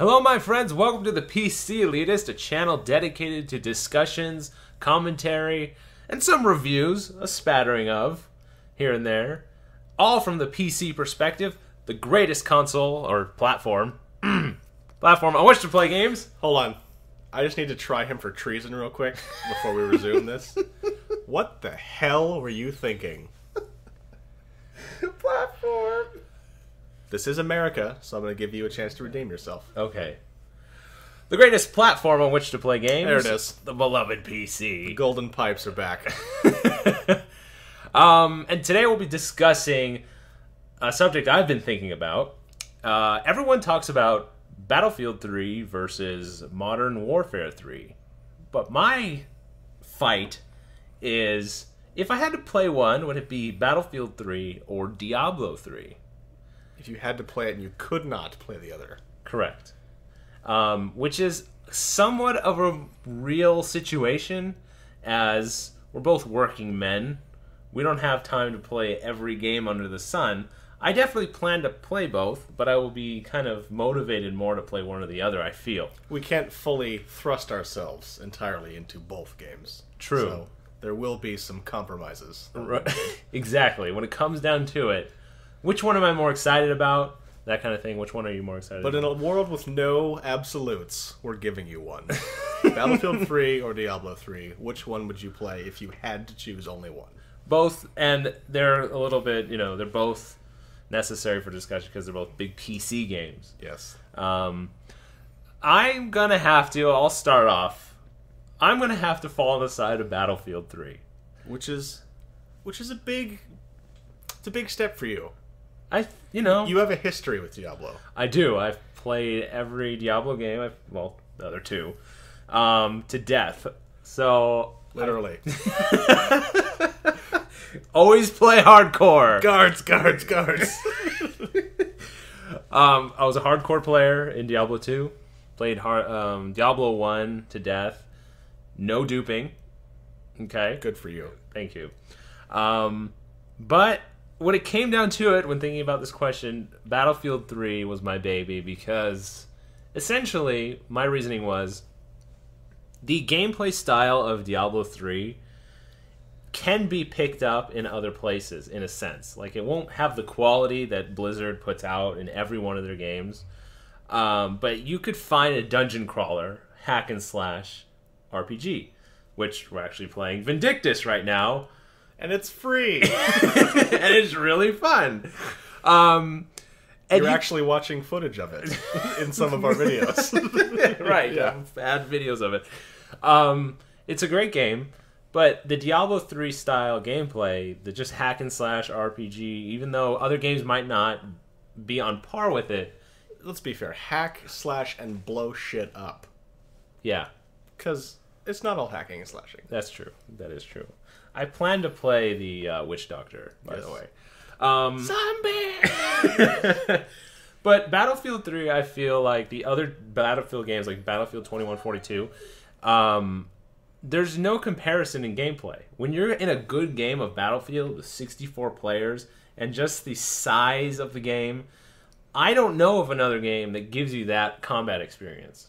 Hello, my friends. Welcome to the ThePCelitist, a channel dedicated to discussions, commentary, and some reviews, a spattering of, here and there. All from the PC perspective, the greatest console, or platform, platform on which to play games. Hold on. I just need to try him for treason real quick before we resume this. What the hell were you thinking? Platform. This is America, so I'm going to give you a chance to redeem yourself. Okay. The greatest platform on which to play games. There it is. The beloved PC. The golden pipes are back. And today we'll be discussing a subject I've been thinking about. Everyone talks about Battlefield 3 versus Modern Warfare 3. But my fight is, if I had to play one, would it be Battlefield 3 or Diablo 3? If you had to play it and you could not play the other. Correct. Which is somewhat of a real situation, as we're both working men. We don't have time to play every game under the sun. I definitely plan to play both, but I will be kind of motivated more to play one or the other, I feel. We can't fully thrust ourselves entirely into both games. True. So there will be some compromises. Right. Exactly. When it comes down to it, which one am I more excited about? That kind of thing. Which one are you more excited But about? in a world with no absolutes, we're giving you one. Battlefield 3 or Diablo 3, which one would you play if you had to choose only one? Both, and they're a little bit, they're both necessary for discussion because they're both big PC games. Yes. I'm gonna have to, I'll start off, I'm gonna have to fall on the side of Battlefield 3. Which is a big step for you. You have a history with Diablo. I do. I've played every Diablo game, the other two, to death. So Literally. always play hardcore. Guards. I was a hardcore player in Diablo 2. Played Diablo 1 to death. No duping. Okay. Good for you. Thank you. But when it came down to it, when thinking about this question, Battlefield 3 was my baby because essentially my reasoning was the gameplay style of Diablo 3 can be picked up in other places, in a sense. Like, it won't have the quality that Blizzard puts out in every one of their games. But you could find a dungeon crawler, hack and slash RPG, which we're actually playing Vindictus right now. And it's free. And it's really fun. You're actually watching footage of it in some of our videos. Right, yeah. Add videos of it. It's a great game. But the Diablo 3 style gameplay, the just hack and slash RPG, even though other games might not be on par with it. Let's be fair. Hack, slash, and blow shit up. Yeah. Because it's not all hacking and slashing. That's true. That is true. I plan to play the Witch Doctor, by the way. Zombie! But Battlefield 3, I feel like the other Battlefield games, like Battlefield 2142, there's no comparison in gameplay. When you're in a good game of Battlefield with 64 players and just the size of the game, I don't know of another game that gives you that combat experience.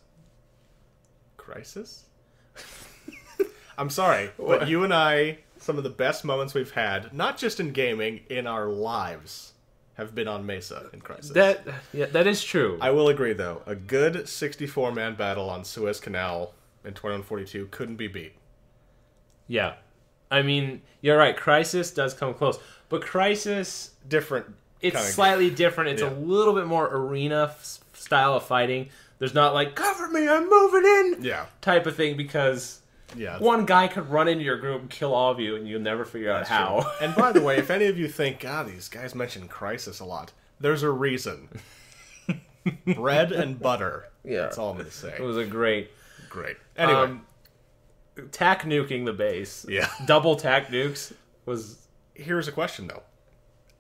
Crisis? I'm sorry, but you and I, some of the best moments we've had, not just in gaming, in our lives, have been on Mesa in Crisis. That is true. I will agree, though. A good 64-man battle on Suez Canal in 2142 couldn't be beat. Yeah. I mean, you're right. Crisis does come close. But Crisis, different. It's slightly different. It's a little bit more arena style of fighting. There's not like, cover me, I'm moving in, type of thing, because one guy could run into your group and kill all of you, and you'll never figure out how. And by the way, if any of you think, these guys mention Crisis a lot, there's a reason. Bread and butter. Yeah. That's all I'm going to say. It was a great. Anyway. Tack nuking the base. Yeah. Double tack nukes was... Here's a question, though.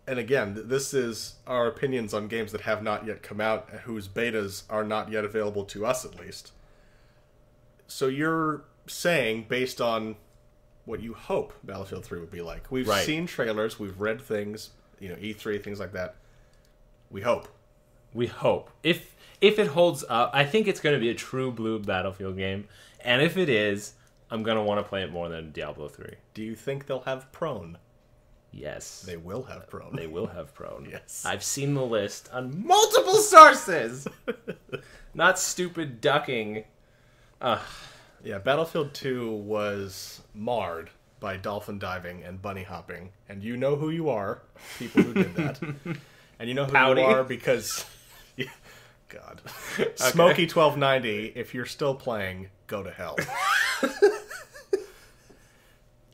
And again, this is our opinions on games that have not yet come out, whose betas are not yet available to us, at least. So you're saying, based on what you hope Battlefield 3 would be like. We've seen trailers, we've read things, E3, things like that. We hope. We hope. If it holds up, I think it's going to be a true blue Battlefield game. And if it is, I'm going to want to play it more than Diablo 3. Do you think they'll have prone? Yes. They will have prone. They will have prone. Yes. I've seen the list on multiple sources. Not stupid ducking. Yeah, Battlefield 2 was marred by dolphin diving and bunny hopping. And you know who you are, people who did that. And you know who Pouty. you are because... God. Smokey 1290, if you're still playing, go to hell.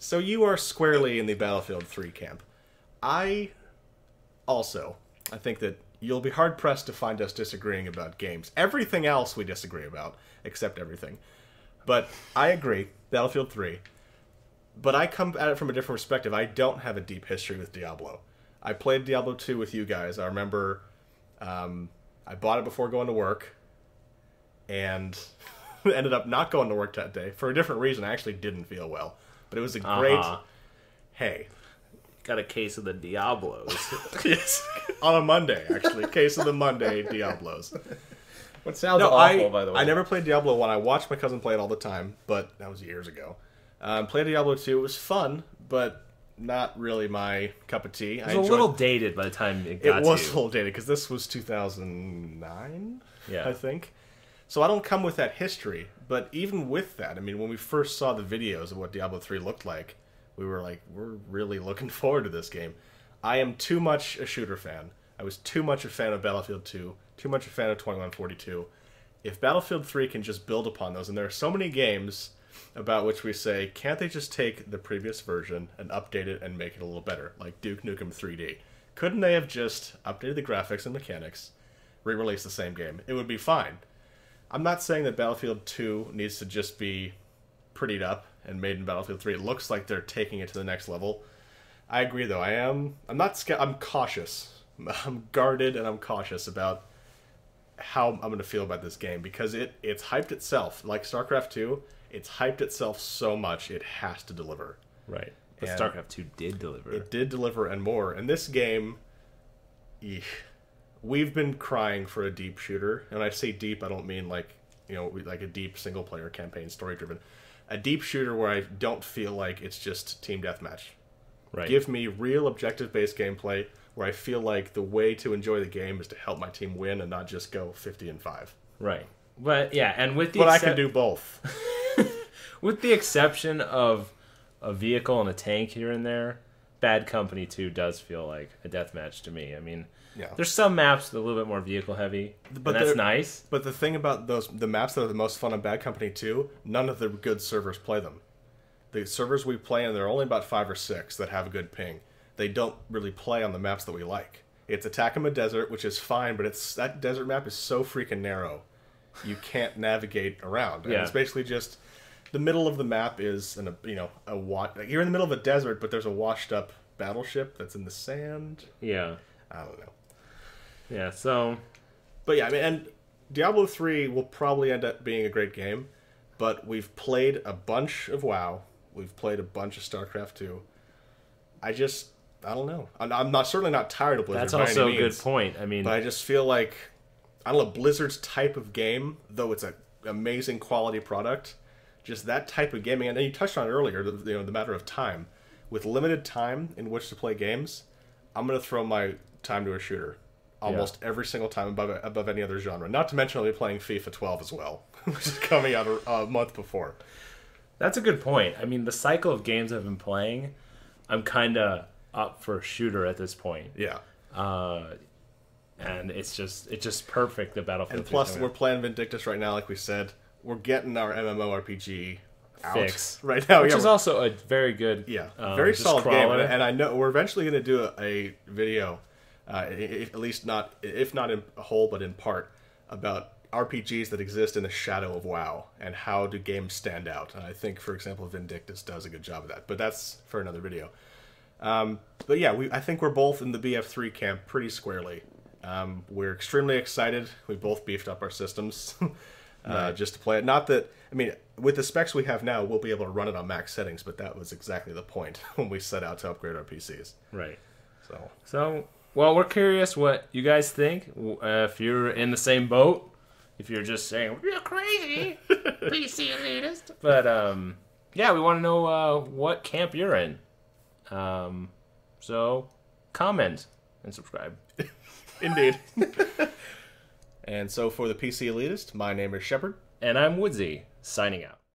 So you are squarely in the Battlefield 3 camp. I think that you'll be hard-pressed to find us disagreeing about games. Everything else we disagree about, except everything. But I agree, Battlefield 3. But I come at it from a different perspective. I don't have a deep history with Diablo. I played Diablo 2 with you guys. I remember I bought it before going to work, and ended up not going to work that day. For a different reason, I actually didn't feel well. But it was a great... Hey. Got a case of the Diablos. Yes. On a Monday, actually. Case of the Monday Diablos. What sounds awful, by the way. I never played Diablo 1. I watched my cousin play it all the time, but that was years ago. Played Diablo 2. It was fun, but not really my cup of tea. It was a little dated by the time it got to you. It was a little dated, because this was 2009, I think. So I don't come with that history, but even with that, I mean, when we first saw the videos of what Diablo 3 looked like, we were like, we're really looking forward to this game. I am too much a shooter fan. I was too much a fan of Battlefield 2, too much a fan of 2142. If Battlefield 3 can just build upon those, and there are so many games about which we say, can't they just take the previous version and update it and make it a little better, like Duke Nukem 3D? Couldn't they have just updated the graphics and mechanics, re-released the same game? It would be fine. I'm not saying that Battlefield 2 needs to just be prettied up and made in Battlefield 3. It looks like they're taking it to the next level. I agree, though. I'm cautious. I'm guarded and I'm cautious about how I'm going to feel about this game, because it's hyped itself. Like StarCraft 2, it's hyped itself so much it has to deliver. Right. But StarCraft 2 did deliver. It did deliver and more. And this game... We've been crying for a deep shooter, and I say deep, I don't mean like a deep single-player campaign, story-driven. A deep shooter where I don't feel like it's just team deathmatch. Right. Give me real objective-based gameplay where I feel like the way to enjoy the game is to help my team win and not just go 50-5. Right. But yeah, and with the But I can do both. With the exception of a vehicle and a tank here and there, Bad Company 2 does feel like a deathmatch to me. I mean, there's some maps that are a little bit more vehicle heavy, but that's nice. But the thing about the maps that are the most fun on Bad Company 2, none of the good servers play them. The servers we play in, there are only about 5 or 6 that have a good ping. They don't really play on the maps that we like. It's Atacama Desert, which is fine, but that desert map is so freaking narrow, you can't navigate around. And it's basically just the middle of the map is you're in the middle of a desert, but there's a washed up battleship that's in the sand. Yeah, I don't know. Yeah, so... But yeah, I mean, and Diablo 3 will probably end up being a great game, but we've played a bunch of WoW. We've played a bunch of StarCraft 2. I don't know. I'm certainly not tired of Blizzard. That's also a good point. I mean... But I just feel like, I don't know, Blizzard's type of game, though it's an amazing quality product, just that type of gaming, and you touched on it earlier, the matter of time. With limited time in which to play games, I'm going to throw my time to a shooter. Almost every single time above any other genre. Not to mention I'll be playing FIFA 12 as well, which is coming out a month before. That's a good point. I mean, the cycle of games I've been playing, I'm kind of up for a shooter at this point. Yeah. And it's just perfect, the Battlefield. And plus, we're playing Vindictus right now, like we said. We're getting our MMORPG fix right now. Which is also a very good... very solid game. And I know we're eventually going to do a video... at least not, if not in whole, but in part, about RPGs that exist in the shadow of WoW and how do games stand out. And I think, for example, Vindictus does a good job of that. But that's for another video. But yeah, I think we're both in the BF3 camp pretty squarely. We're extremely excited. We both beefed up our systems just to play it. Not that, I mean, with the specs we have now, we'll be able to run it on max settings, but that was exactly the point when we set out to upgrade our PCs. Right. So Well, we're curious what you guys think. If you're in the same boat, if you're just saying you're crazy, PC elitist. But yeah, we want to know what camp you're in. So comment and subscribe. Indeed. And so for the PC Elitist, my name is Shepherd. And I'm Woodsie, signing out.